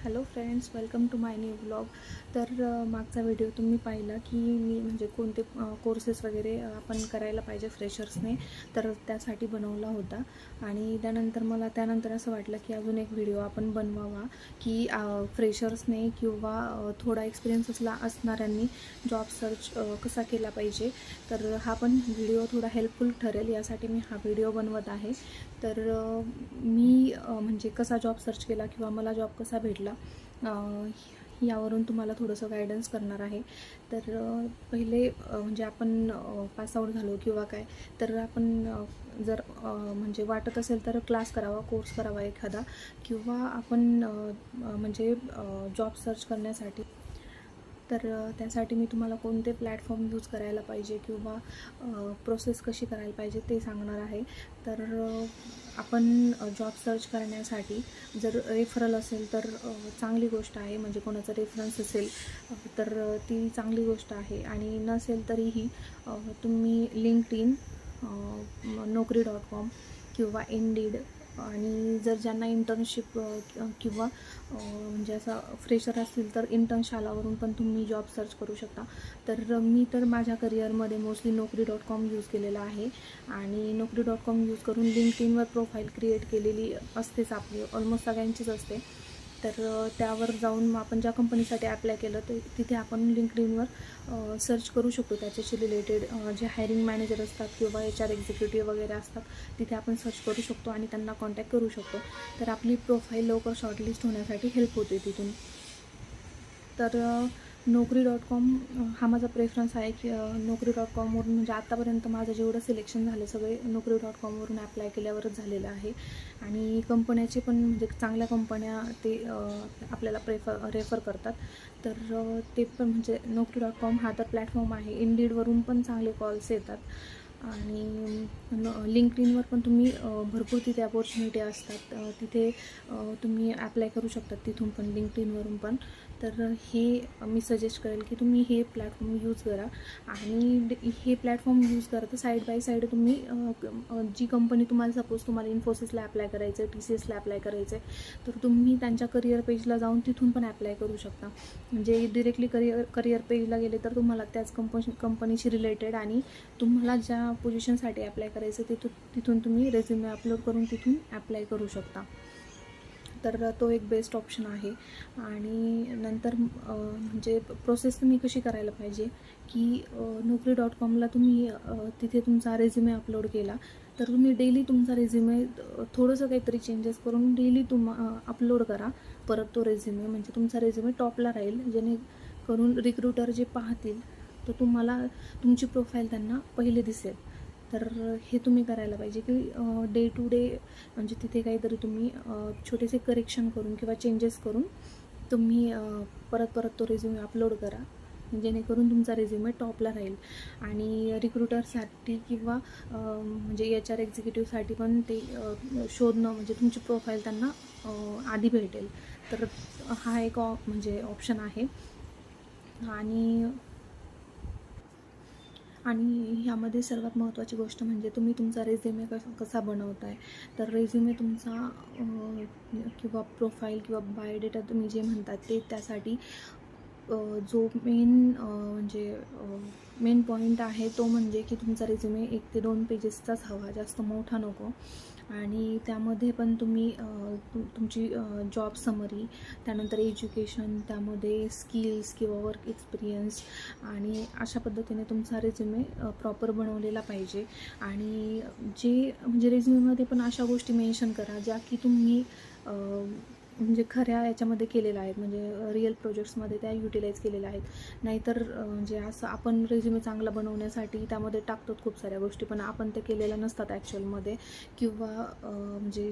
Hello friends, welcome to my new blog. तर मागचा video तुम्ही पाहिला की मी म्हणजे कोणते कोर्सेस वगैरे आपण करायला पाहिजे फ्रेशर्सने, तर त्यासाठी बनवला होता. आणि त्यानंतर असं वाटलं की अजून एक व्हिडिओ आपण बनवावा की फ्रेशर्सने किंवा थोडा एक्सपिरियन्स असणाऱ्यांनी जॉब सर्च कसा केला पाहिजे. तर हा पण व्हिडिओ थोडा हेल्पफुल ठरेल यासाठी मी हा व्हिडिओ बनवत आहे. तर मी म्हणजे कसा जॉब सर्च केला किंवा मला जॉब कसा भेटला यावरून तुम्हाला थोडंसं गायडन्स करणार आहे. तर पहिले म्हणजे आपण पास आऊट झालो किंवा काय, तर आपण जर म्हणजे वाटत असेल तर क्लास करावा, कोर्स करावा एखादा, किंवा आपण म्हणजे जॉब सर्च करण्यासाठी तर त्यासाठी मी तुम्हाला कोणते प्लॅटफॉर्म यूज करायला पाहिजे किंवा प्रोसेस कशी करायला पाहिजे ते सांगणार आहे. तर आपण जॉब सर्च करण्यासाठी जर रेफरल असेल तर चांगली गोष्ट आहे, म्हणजे कोणाचा रेफरन्स असेल तर ती चांगली गोष्ट आहे. आणि नसेल तरीही तुम्ही लिंक्डइन, Naukri.com किंवा इंडीड, आणि जर ज्यांना इंटर्नशिप किंवा म्हणजे असं फ्रेशर असतील तर इंटर्नशालावरून पण तुम्ही जॉब सर्च करू शकता. तर मी तर माझ्या करिअरमध्ये मोस्टली Naukri.com यूज केलेलं आहे. आणि Naukri.com यूज करून लिंक्डइनवर प्रोफाईल क्रिएट केलेली असतेच, आपली ऑलमोस्ट सगळ्यांचीच असते. तर त्यावर जाऊन आपण ज्या कंपनीसाठी अप्लाय केलं ते तिथे आपण लिंक्डइनवर सर्च करू शकतो. त्याच्याशी रिलेटेड जे हायरिंग मॅनेजर असतात किंवा HR एक्झिक्युटिव्ह वगैरे असतात तिथे आपण सर्च करू शकतो आणि त्यांना कॉन्टॅक्ट करू शकतो. तर आपली प्रोफाईल लवकर शॉर्टलिस्ट होण्यासाठी हेल्प होते तिथून. तर Naukri.com हा माझा प्रेफरन्स आहे की Naukri.comवरून म्हणजे आत्तापर्यंत माझं जेवढं सिलेक्शन झालं सगळे Naukri.comवरून ॲप्लाय केल्यावरच झालेलं आहे. आणि कंपन्याचे पण म्हणजे चांगल्या कंपन्या ते आपल्याला रेफर करतात. तर ते पण म्हणजे Naukri.com हा तर प्लॅटफॉर्म आहे. इंडीडवरून पण चांगले कॉल्स येतात. आणि लिंक्डइनवर पण तुम्ही भरपूर तिथे अपॉर्च्युनिटी असतात, तिथे तुम्ही ॲप्लाय करू शकतात तिथून पण, लिंक्डइनवरून पण. तर हे मी सजेस्ट करेल की तुम्ही हे प्लॅटफॉर्म यूज करा. आणि हे प्लॅटफॉर्म यूज करा तर साईड बाय साईड तुम्ही जी कंपनी तुम्हाला, सपोज तुम्हाला इन्फोसिसला ॲप्लाय करायचं आहे, TCSला ॲप्लाय करायचं आहे, तर तुम्ही त्यांच्या करिअर पेजला जाऊन तिथून पण ॲप्लाय करू शकता. म्हणजे डिरेक्टली करिअर पेजला गेले तर तुम्हाला त्याच कंपनीशी रिलेटेड आणि तुम्हाला ज्या पोझिशनसाठी ॲप्लाय करायचं तिथून तुम्ही रेझ्युमे अपलोड करून तिथून ॲप्लाय करू शकता. तर तो एक बेस्ट ऑप्शन आहे. आणि नंतर म्हणजे प्रोसेस तुम्ही कशी करायला पाहिजे की Naukri.comला तुम्ही तिथे तुमचा रेझ्युमे अपलोड केला तर तुम्ही डेली तुमचा रेझ्युमे थोडंसं काहीतरी चेंजेस करून डेली अपलोड करा परत तो रेझ्युमे. म्हणजे तुमचा रेझ्युमे टॉपला राहील, जेणेकरून रिक्रुटर जे पाहतील तर तुम्हाला तुमची प्रोफाईल त्यांना पहिले दिसेल. तर हे तुम्ही करायला पाहिजे की डे टू डे म्हणजे तिथे काहीतरी तुम्ही छोटेसे करेक्शन करून किंवा चेंजेस करून तुम्ही परत तो रेझ्युमे अपलोड करा, जेणेकरून तुमचा रेझ्युमे टॉपला राहील. आणि रिक्रुटरसाठी किंवा म्हणजे HR एक्झिक्युटिव्हसाठी पण ते शोधणं म्हणजे तुमची प्रोफाईल त्यांना आधी भेटेल. तर हा एक म्हणजे ऑप्शन आहे. आणि ह्यामध्ये सर्वात महत्त्वाची गोष्ट म्हणजे तुम्ही तुमचा रेझ्युमे कसा बनवताय. तर रेझ्युमे तुमचा किंवा प्रोफाईल किंवा बायोडेटा तुम्ही जे म्हणतात ते, त्यासाठी जो म्हणजे मेन पॉईंट आहे तो म्हणजे की तुमचा रेझ्युमे 1 ते 2 पेजेसचाच हवा, जास्त मोठा नको. आणि त्यामध्ये पण तुम्ही तुमची जॉब समरी, त्यानंतर एज्युकेशन, त्यामध्ये स्किल्स किंवा वर्क एक्सपिरियन्स, आणि अशा पद्धतीने तुमचा रेझ्युमे प्रॉपर बनवलेला पाहिजे. आणि जे म्हणजे रेझ्युमेमध्ये पण अशा गोष्टी मेन्शन करा ज्या की तुम्ही म्हणजे खऱ्या याच्यामध्ये केलेल्या आहेत, म्हणजे रिअल प्रोजेक्ट्समध्ये त्या युटिलाइज केलेल्या आहेत. नाहीतर म्हणजे असं आपण रेझ्युमे चांगला बनवण्यासाठी त्यामध्ये टाकतो खूप साऱ्या गोष्टी, पण आपण ते केलेल्या नसतात ॲक्च्युअलमध्ये. किंवा म्हणजे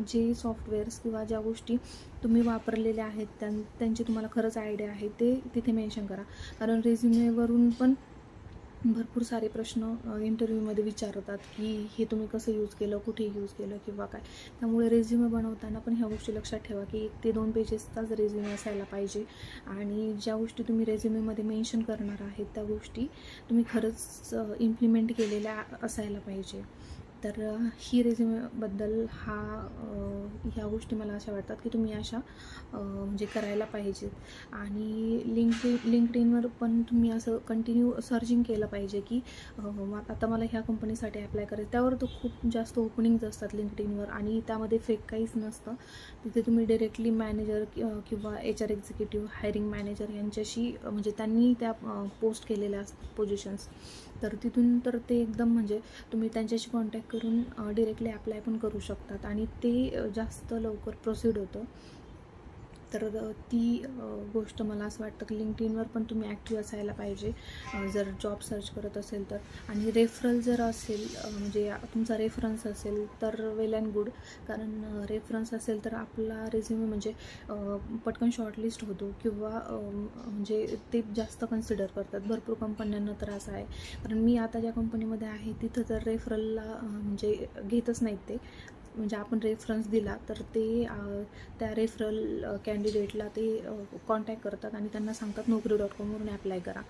जे सॉफ्टवेअर्स किंवा ज्या गोष्टी तुम्ही वापरलेल्या आहेत त्यांची तुम्हाला खरंच आयडिया आहे ते तिथे मेन्शन करा. कारण रेझ्युमेवरून पण भरपूर सारे प्रश्न इंटरव्ह्यूमध्ये विचारतात की हे तुम्ही कसं यूज केलं, कुठे यूज केलं किंवा काय. त्यामुळे रेझ्युमे बनवताना पण ह्या गोष्टी लक्षात ठेवा की 1 ते 2 पेजेसचाच रेझ्युमे असायला पाहिजे. आणि ज्या गोष्टी तुम्ही रेझ्युमेमध्ये मेन्शन करणार आहेत त्या गोष्टी तुम्ही खरंच इम्प्लिमेंट केलेल्या असायला पाहिजे. तर ही रेझ्युमेबद्दल ह्या गोष्टी मला अशा वाटतात की तुम्ही अशा म्हणजे करायला पाहिजे. आणि लिंक्डइनवर पण तुम्ही असं कंटिन्यू सर्चिंग केलं पाहिजे की आता मला ह्या कंपनीसाठी ॲप्लाय करायचं. त्यावर तर खूप जास्त ओपनिंग्ज असतात लिंक्डइनवर आणि त्यामध्ये फेक काहीच नसतं. तिथे तुम्ही डिरेक्टली मॅनेजर किंवा HR एक्झिक्युटिव्ह, हायरिंग मॅनेजर यांच्याशी म्हणजे त्यांनी त्या पोस्ट केलेल्या असतात पोझिशन्स. तर तिथून तर ते एकदम म्हणजे तुम्ही त्यांच्याशी कॉन्टॅक्ट करून डिरेक्टली ॲप्लाय पण करू शकतात आणि ते जास्त लवकर प्रोसीड होतं. तर ती गोष्ट मला असं वाटतं की लिंक्डइनवर पण तुम्ही ॲक्टिव्ह असायला पाहिजे जर जॉब सर्च करत असेल तर. आणि रेफरल जर असेल म्हणजे तुमचा रेफरन्स असेल तर वेल अँड गुड. कारण रेफरन्स असेल तर आपला रेझ्युमे म्हणजे पटकन शॉर्टलिस्ट होतो किंवा म्हणजे ते जास्त कन्सिडर करतात. भरपूर कंपन्यांना तर असं आहे. कारण मी आता ज्या कंपनीमध्ये आहे तिथं तर रेफरलला म्हणजे घेतच नाहीत ते. म्हणजे आपण रेफरन्स दिला तर ते त्या रेफरल कॅन्डिडेटला ते कॉन्टॅक्ट करतात आणि त्यांना सांगतात Naukri.com वरून ॲप्लाय करा.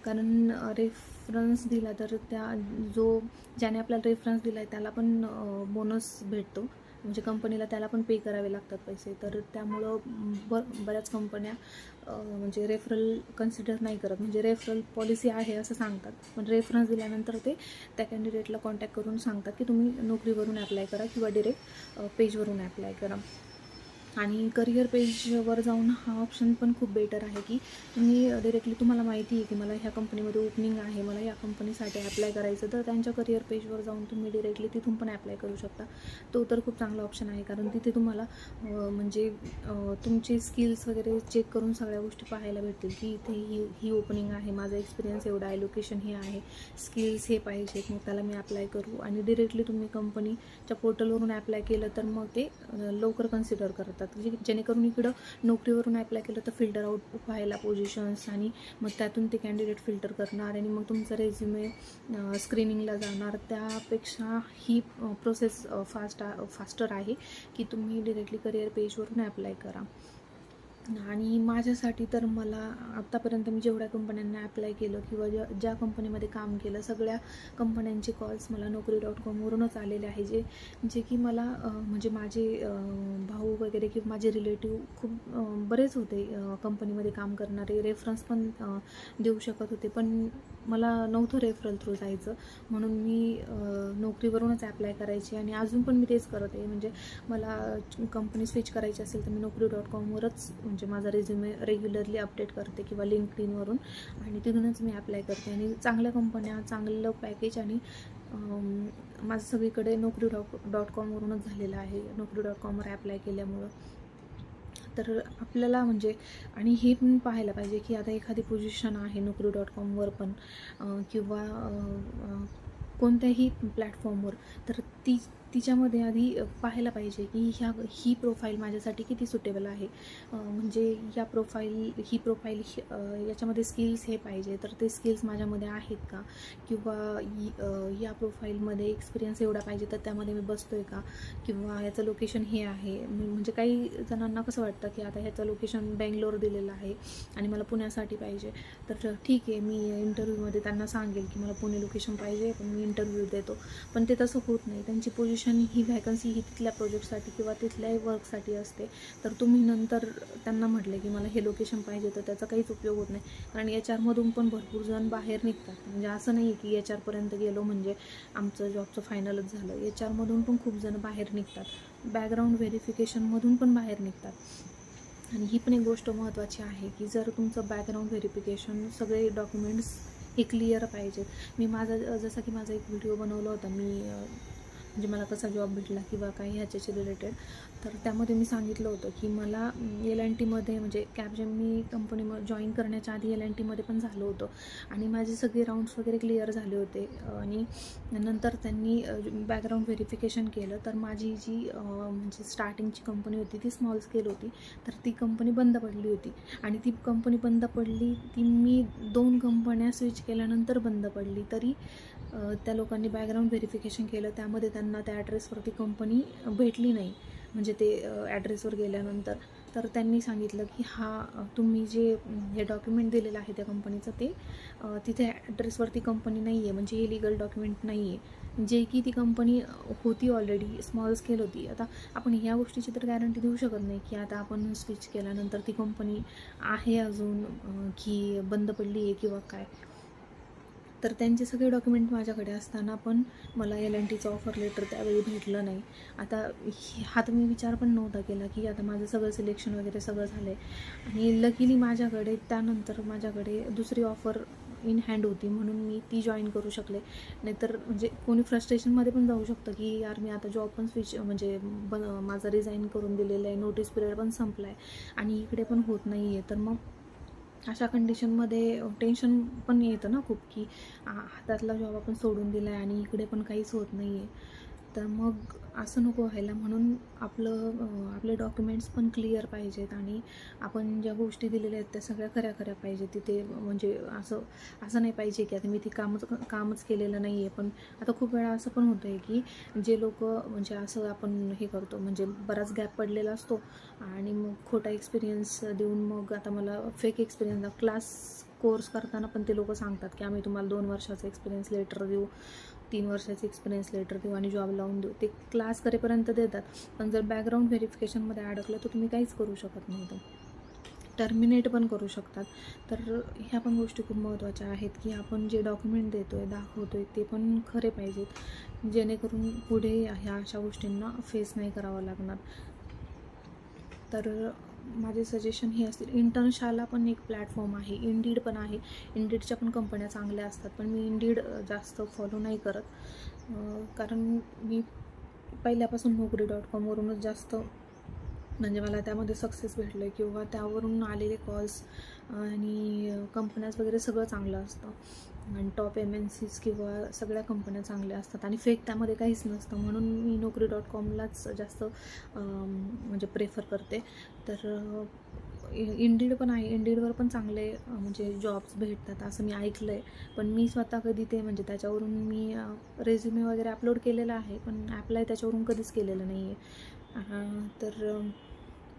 कारण रेफरन्स दिला तर ज्याने आपल्याला रेफरन्स दिला आहे त्याला पण बोनस भेटतो. म्हणजे कंपनीला त्याला पण पे करावे लागतात पैसे. तर त्यामुळं बऱ्याच कंपन्या म्हणजे रेफरल कन्सिडर नाही करत. म्हणजे रेफरल पॉलिसी आहे असं सांगतात, पण रेफरन्स दिल्यानंतर ते त्या कॅन्डिडेटला कॉन्टॅक्ट करून सांगतात की तुम्ही नोकरीवरून ॲप्लाय करा किंवा डिरेक्ट पेजवरून ॲप्लाय करा. आणि करिअर पेजवर जाऊन हा ऑप्शन पण खूप बेटर आहे की तुम्ही डिरेक्टली तुम्हाला माहिती आहे की मला ह्या कंपनीमध्ये ओपनिंग आहे, मला या कंपनीसाठी ॲप्लाय करायचं, तर त्यांच्या करिअर पेजवर जाऊन तुम्ही डिरेक्टली तिथून पण ॲप्लाय करू शकता. तो तर खूप चांगला ऑप्शन आहे. कारण तिथे तुम्हाला म्हणजे तुमचे स्किल्स वगैरे चेक करून सगळ्या गोष्टी पाहायला भेटतील की इथे ही ओपनिंग आहे, माझा एक्सपिरियन्स एवढा आहे, लोकेशन हे आहे, स्किल्स हे पाहिजेत, मग त्याला मी ॲप्लाय करू. आणि डिरेक्टली तुम्ही कंपनीच्या पोर्टलवरून ॲप्लाय केलं तर मग ते लवकर कन्सिडर करतात. जेणेकरून इकडं नोकरीवरून ॲप्लाय केलं तर फिल्टर आउट व्हायला पोझिशन्स आणि मग त्यातून ते कॅन्डिडेट फिल्टर करणार आणि मग तुमचा रेझ्युमे स्क्रीनिंगला जाणार. त्यापेक्षा ही प्रोसेस फास्टर आहे की तुम्ही डिरेक्टली करिअर पेजवरून ॲप्लाय करा. आणि माझ्यासाठी तर मला आत्तापर्यंत मी जेवढ्या कंपन्यांना ॲप्लाय केलं किंवा ज्या कंपनीमध्ये काम केलं सगळ्या कंपन्यांचे कॉल्स मला Naukri.com वरूनच आलेले आहे. जे की मला म्हणजे माझे भाऊ वगैरे किंवा माझे रिलेटिव्ह खूप बरेच होते कंपनीमध्ये काम करणारे. रेफरन्स पण देऊ शकत होते, पण मला नव्हतं रेफरल थ्रू जायचं, म्हणून मी नोकरीवरूनच ॲप्लाय करायची आणि अजून पण मी तेच करत आहे. म्हणजे मला कंपनी स्विच करायची असेल तर मी Naukri.com वरच म्हणजे माझा रेझ्युमे रेग्युलरली अपडेट करते किंवा लिंक्डइनवरून आणि तिथूनच मी ॲप्लाय करते. आणि चांगल्या कंपन्या, चांगलं पॅकेज आणि माझं सगळीकडे Naukri.com वरूनच झालेलं आहे. Naukri.com वर ॲप्लाय केल्यामुळं. तर आपल्याला म्हणजे आणि हे पण पाहायला पाहिजे की आता एखादी पोझिशन आहे Naukri.com वर पण किंवा कोणत्याही प्लॅटफॉर्मवर, तर तिच्यामध्ये आधी पाहायला पाहिजे की ही प्रोफाईल माझ्यासाठी किती सुटेबल आहे. म्हणजे ही प्रोफाईल याच्यामध्ये स्किल्स हे पाहिजे, तर ते स्किल्स माझ्यामध्ये आहेत का? किंवा या प्रोफाईलमध्ये एक्सपिरियन्स एवढा पाहिजे तर त्यामध्ये मी बसतो आहे का? किंवा याचं लोकेशन हे आहे. म्हणजे काही जणांना कसं वाटतं की आता ह्याचं लोकेशन बेंगलोर दिलेलं आहे आणि मला पुण्यासाठी पाहिजे, तर ठीक आहे, मी इंटरव्ह्यूमध्ये त्यांना सांगेल की मला पुणे लोकेशन पाहिजे, पण मी इंटरव्ह्यू देतो. पण ते तसं होत नाही. त्यांची पोझिशन ही व्हॅकन्सी ही तिथल्या प्रोजेक्टसाठी किंवा तिथल्या वर्कसाठी असते. तर तुम्ही नंतर त्यांना म्हटले की मला हे लोकेशन पाहिजे तर त्याचा काहीच उपयोग होत नाही. कारण HR मधून पण भरपूर जण बाहेर निघतात. म्हणजे असं नाही की HR पर्यंत गेलो म्हणजे आमचं जॉबचं फायनलच झालं. HR मधून पण खूप जण बाहेर निघतात. बॅकग्राऊंड व्हेरिफिकेशनमधून पण बाहेर निघतात. आणि ही पण एक गोष्ट महत्त्वाची आहे की जर तुमचं बॅकग्राऊंड व्हेरिफिकेशन सगळे डॉक्युमेंट्स हे क्लिअर पाहिजेत. मी जसं की माझा एक व्हिडिओ बनवला होता मी म्हणजे मला कसा जॉब भेटला किंवा काही ह्याच्याशी रिलेटेड, तर त्यामध्ये मी सांगितलं होतं की मला L&Tमध्ये म्हणजे कॅपजेमिनी कंपनी जॉईन करण्याच्या आधी L&Tमध्ये पण झालं होतं आणि माझे सगळे राऊंड्स वगैरे क्लिअर झाले होते. आणि नंतर त्यांनी बॅकग्राऊंड व्हेरिफिकेशन केलं तर माझी जी म्हणजे स्टार्टिंगची कंपनी होती ती स्मॉल स्केल होती, तर ती कंपनी बंद पडली होती. आणि ती कंपनी बंद पडली, ती मी 2 कंपन्या स्विच केल्यानंतर बंद पडली. तरी त्या लोकांनी बॅकग्राऊंड व्हेरिफिकेशन केलं, त्यामध्ये त्यांना त्या ॲड्रेसवरती कंपनी भेटली नाही. म्हणजे ते ॲड्रेसवर गेल्यानंतर तर त्यांनी सांगितलं की तुम्ही जे हे डॉक्युमेंट दिलेलं आहे त्या कंपनीचं ते तिथे ॲड्रेसवरती कंपनी नाही आहे, म्हणजे हे लिगल डॉक्युमेंट नाही आहे. जे की ती कंपनी होती ऑलरेडी स्मॉल स्केल होती. आता आपण ह्या गोष्टीची तर गॅरंटी देऊ शकत नाही की आता आपण स्विच केल्यानंतर ती कंपनी आहे अजून की बंद पडली आहे किंवा काय. तर त्यांचे सगळे डॉक्युमेंट माझ्याकडे असताना पण मला L&Tचं ऑफर लेटर त्यावेळी भेटलं नाही. आता हा तर मी विचार पण नव्हता केला की आता माझं सगळं सिलेक्शन वगैरे सगळं झालं आहे आणि लकीली माझ्याकडे त्यानंतर माझ्याकडे दुसरी ऑफर इन हँड होती म्हणून मी ती जॉईन करू शकले. नाहीतर म्हणजे कोणी फ्रस्ट्रेशनमध्ये पण जाऊ शकतं की यार मी आता जॉब पण स्विच म्हणजे माझं रिझाईन करून दिलेलं आहे, नोटीस पिरियड पण संपला आहे आणि इकडे पण होत नाही आहे. तर मग अशा कंडिशनमध्ये टेन्शन पण येतं ना खूप की हातातला जॉब आपण सोडून दिला आहे आणि इकडे पण काहीच होत नाही आहे. तर मग असं नको व्हायला म्हणून आपले डॉक्युमेंट्स पण क्लिअर पाहिजेत आणि आपण ज्या गोष्टी दिलेल्या आहेत त्या सगळ्या खऱ्या पाहिजेत तिथे. म्हणजे असं नाही पाहिजे की आता मी ती कामच केलेलं नाही आहे. पण आता खूप वेळा असं पण होतं आहे की जे लोक म्हणजे असं आपण हे करतो म्हणजे बराच गॅप पडलेला असतो आणि मग खोटा एक्सपिरियन्स देऊन मग आता मला फेक एक्सपिरियन्स क्लास कोर्स करताना पण ते लोक सांगतात की आम्ही तुम्हाला 2 वर्षाचं एक्सपिरियन्स लेटर देऊ, 3 वर्षाचं एक्सपिरियन्स लेटर देऊ आणि जॉब लावून देऊ. ते क्लास करेपर्यंत देतात पण जर बॅकग्राऊंड व्हेरिफिकेशनमध्ये अडकलं तर तुम्ही काहीच करू शकत नाही. टर्मिनेट पण करू शकतात. तर ह्या पण गोष्टी खूप महत्त्वाच्या आहेत की आपण जे डॉक्युमेंट देतो आहे दाखवतो आहे ते पण खरे पाहिजेत जेणेकरून पुढे ह्या अशा गोष्टींना फेस नाही करावं लागणार. तर माझे सजेशन हे असतील. इंटर्नशाला पण एक प्लॅटफॉर्म आहे, इंडीड पण आहे. इंडीडच्या पण कंपन्या चांगल्या असतात पण मी इंडीड जास्त फॉलो नाही करत कारण मी पहिल्यापासून Naukri.com जास्त म्हणजे मला त्यामध्ये सक्सेस भेटलं आहे किंवा त्यावरून आलेले कॉल्स आणि कंपन्याज वगैरे सगळं चांगलं असतं आणि टॉप MNCs किंवा सगळ्या कंपन्या चांगल्या असतात आणि फेक त्यामध्ये काहीच नसतं. म्हणून मी Naukri.comलाच जास्त म्हणजे प्रेफर करते. तर इंडीड पण आहे, इंडीडवर पण चांगले म्हणजे जॉब्स भेटतात असं मी ऐकलं आहे. पण मी स्वतः कधी ते म्हणजे त्याच्यावरून मी रेझ्युमे वगैरे अपलोड केलेला आहे पण ॲप्लाय त्याच्यावरून कधीच केलेलं नाही आहे. तर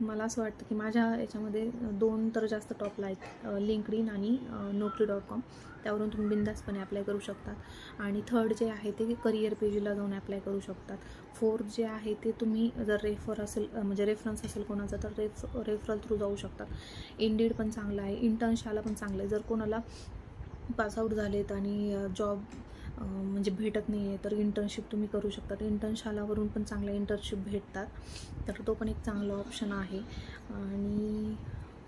मला असं वाटतं की माझ्या याच्यामध्ये 2 तर जास्त टॉपला आहेत, LinkedIn आणि Naukri.com. त्यावरून तुम्ही बिंदासपणे अप्लाय करू शकतात आणि थर्ड जे आहे ते करिअर पेजला जाऊन अप्लाय करू शकतात. फोर्थ जे आहे ते तुम्ही जर रेफरन्स असेल कोणाचा तर रेफरल थ्रू जाऊ शकतात. इंडीड पण चांगलं आहे, इंटर्नशाला पण चांगलं आहे. जर कोणाला पासआउट झालेत आणि जॉब म्हणजे भेटत नाही आहे तर इंटर्नशिप तुम्ही करू शकतात. इंटर्नशालावरून पण चांगल्या इंटर्नशिप भेटतात तर तो पण एक चांगला ऑप्शन आहे. आणि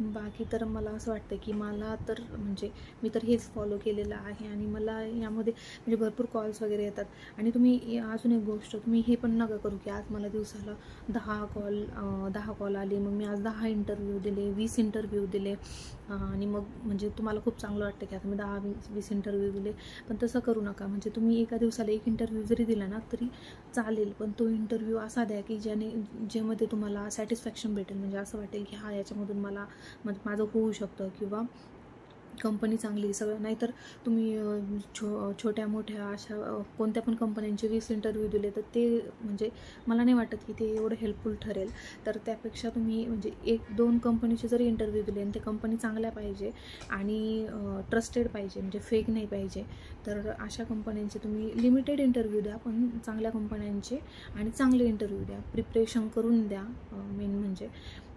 बाकी तर मला असं वाटतं की मला तर म्हणजे मी तर हेच फॉलो केलेलं आहे आणि मला यामध्ये म्हणजे भरपूर कॉल्स वगैरे येतात. आणि तुम्ही अजून एक गोष्ट तुम्ही हे पण नका करू की आज मला दिवसाला 10 कॉल आले मग मी आज 10 इंटरव्ह्यू दिले, 20 इंटरव्ह्यू दिले आणि मग म्हणजे तुम्हाला खूप चांगलं वाटतं की आता मी 10-20 इंटरव्ह्यू दिले. पण तसं करू नका. म्हणजे तुम्ही एका दिवसाला 1 इंटरव्ह्यू जरी दिला ना तरी चालेल पण तो इंटरव्ह्यू असा द्या की ज्यामध्ये तुम्हाला सॅटिस्फॅक्शन भेटेल. म्हणजे असं वाटेल की याच्यामधून मला माझं होऊ शकतं किंवा कंपनी चांगली सगळं. नाहीतर तुम्ही छोट्या मोठ्या अशा कोणत्या पण कंपन्यांचे 20 इंटरव्ह्यू दिले तर ते म्हणजे मला नाही वाटत की ते एवढं हेल्पफुल ठरेल. तर त्यापेक्षा तुम्ही म्हणजे 1-2 कंपनीचे जरी इंटरव्ह्यू दिले आणि ते कंपनी चांगल्या पाहिजे आणि ट्रस्टेड पाहिजे म्हणजे फेक नाही पाहिजे. तर अशा कंपन्यांचे तुम्ही लिमिटेड इंटरव्ह्यू द्या पण चांगल्या कंपन्यांचे आणि चांगले इंटरव्ह्यू द्या. प्रिपरेशन करून द्या. मेन म्हणजे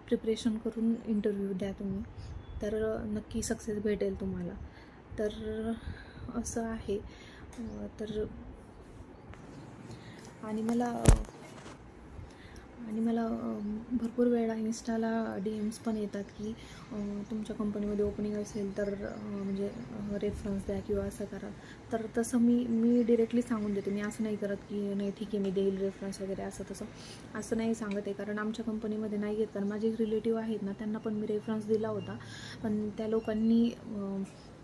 प्रिपरेशन करून इंटरव्ह्यू द्या तुम्ही तर नक्की सक्सेस भेटेल तुम्हाला. तर असं आहे. तर आणि मला भरपूर वेळा इन्स्टाला DMs पण येतात की तुमच्या कंपनीमध्ये ओपनिंग असेल तर म्हणजे रेफरन्स द्या किंवा असं करा. तर तसं मी डिरेक्टली सांगून देते. मी असं नाही करत की नाही ठीक आहे मी देईल रेफरन्स वगैरे असं नाही सांगत आहे. कारण आमच्या कंपनीमध्ये नाही येत. कारण माझे रिलेटिव्ह आहेत ना त्यांना पण मी रेफरन्स दिला होता पण त्या लोकांनी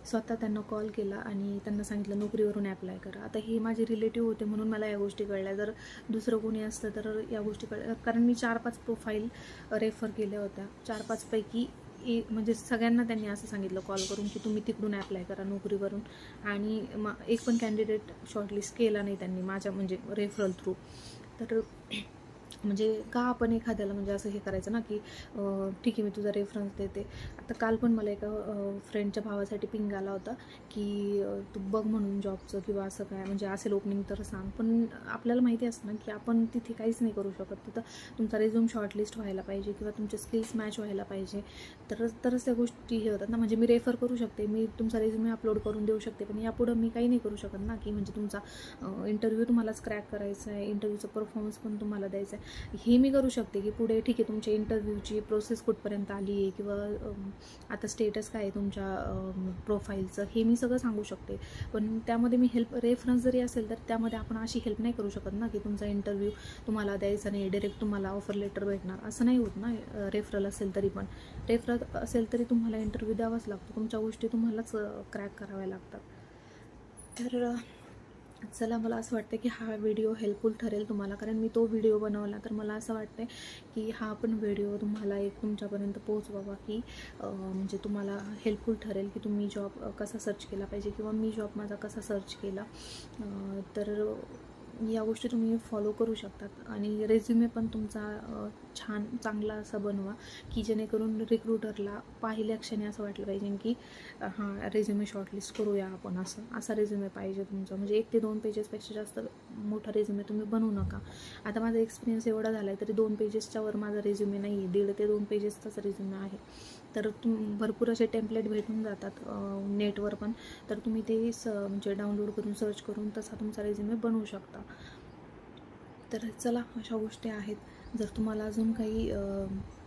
स्वतः त्यांना कॉल केला आणि त्यांना सांगितलं नोकरीवरून ॲप्लाय करा. आता हे माझे रिलेटिव्ह होते म्हणून मला या गोष्टी कळल्या. जर दुसरं कोणी असतं तर या गोष्टी कळल्या. कारण मी 4-5 प्रोफाईल रेफर केल्या होत्या. 4-5 पैकी म्हणजे सगळ्यांना त्यांनी असं सांगितलं कॉल करून की तुम्ही तिकडून ॲप्लाय करा नोकरीवरून. आणि एक पण कॅन्डिडेट शॉर्टलिस्ट केला नाही त्यांनी माझ्या म्हणजे रेफरल थ्रू. तर म्हणजे का आपण एखाद्याला म्हणजे असं हे करायचं ना की ठीक आहे मी तुझा रेफरन्स देते. आता काल पण मला एका फ्रेंडच्या भावासाठी पिंग आला होता की तू बघ म्हणून जॉबचं किंवा असं काय म्हणजे असेल ओपनिंग तर सांग. पण आपल्याला माहिती असतं ना की आपण तिथे काहीच नाही करू शकत. तिथं तुमचा रेझ्यूम शॉर्टलिस्ट व्हायला पाहिजे किंवा तुमचे स्किल्स मॅच व्हायला पाहिजे, तरच त्या गोष्टी हे होतात ना. म्हणजे मी रेफर करू शकते, मी तुमचा रेझ्युमे अपलोड करून देऊ शकते, पण यापुढं मी काही नाही करू शकत ना की म्हणजे तुमचा इंटरव्ह्यू तुम्हालाच क्रॅक करायचा आहे, इंटरव्ह्यूचा परफॉर्मन्स पण तुम्हाला द्यायचा आहे. हे मी करू शकते की पुढे ठीक आहे तुमच्या इंटरव्ह्यूची प्रोसेस कुठपर्यंत आली आहे किंवा आता स्टेटस काय आहे तुमच्या प्रोफाईलचं, हे मी सगळं सांगू शकते. पण त्यामध्ये मी रेफरन्स जरी असेल तर त्यामध्ये आपण अशी हेल्प नाही करू शकत ना की तुमचा इंटरव्ह्यू तुम्हाला द्यायचा नाही, डायरेक्ट तुम्हाला ऑफर लेटर भेटणार, असं नाही होत ना. रेफरल असेल तरी पण, रेफरल असेल तरी तुम्हाला इंटरव्ह्यू द्यावाच लागतो, तुमच्या गोष्टी तुम्हालाच क्रॅक कराव्या लागतात. तर चला, मला असं वाटतं की हा व्हिडिओ हेल्पफुल ठरेल तुम्हाला, कारण मी तो व्हिडिओ बनवला तर मला असं वाटतं की हा पण व्हिडिओ तुम्हाला एक तुमच्यापर्यंत पोहोचवावा की म्हणजे तुम्हाला हेल्पफुल ठरेल की तुम्ही जॉब कसा सर्च केला पाहिजे किंवा मी जॉब माझा कसा सर्च केला. तर या गोष्टी तुम्ही फॉलो करू शकतात आणि रेझ्युमे पण तुमचा छान चांगला असा बनवा की जेणेकरून रिक्रुटरला पाहिल्या क्षणी असं वाटलं पाहिजे की हां, रेझ्युमे शॉर्टलिस्ट करूया आपण, असा रेझ्युमे पाहिजे तुमचा. म्हणजे 1 ते 2 पेजेसपेक्षा जास्त मोठा रेझ्युमे तुम्ही बनवू नका. आता माझा एक्सपिरियन्स एवढा झाला आहे तरी 2 पेजेसच्या वर माझा रेझ्युमे नाही आहे, 1.5 ते 2 पेजेसचाच रेझ्युमे आहे. तर भरपूर असे टेम्पलेट भेटून जातात नेटवर पण, तर तुम्ही ते म्हणजे डाउनलोड करून सर्च करून तसा तुमचा रेझ्युमे बनवू शकता. तर चला, अशा गोष्टी आहेत. जर तुम्हाला अजून काही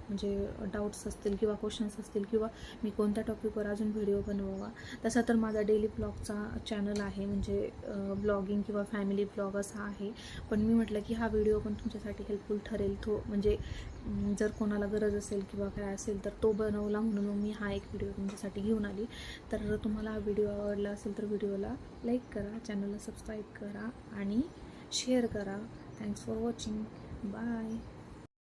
म्हणजे डाऊट्स असतील किंवा क्वेश्चन्स असतील किंवा मी कोणत्या टॉपिकवर अजून व्हिडिओ बनवावा, तसा तर माझा डेली ब्लॉगचा चॅनल आहे, म्हणजे ब्लॉगिंग किंवा फॅमिली ब्लॉग असा आहे. पण मी म्हटलं की हा व्हिडिओ पण तुमच्यासाठी हेल्पफुल ठरेल, म्हणजे जर कोणाला गरज असेल किंवा काय असेल तर तो बनवला म्हणून मी हा एक व्हिडिओ तुमच्यासाठी घेऊन आली. तर तुम्हाला हा व्हिडिओ आवडला असेल तर व्हिडिओला लाईक करा, चॅनलला सबस्क्राईब करा आणि शेअर करा. Thanks for watching. Bye.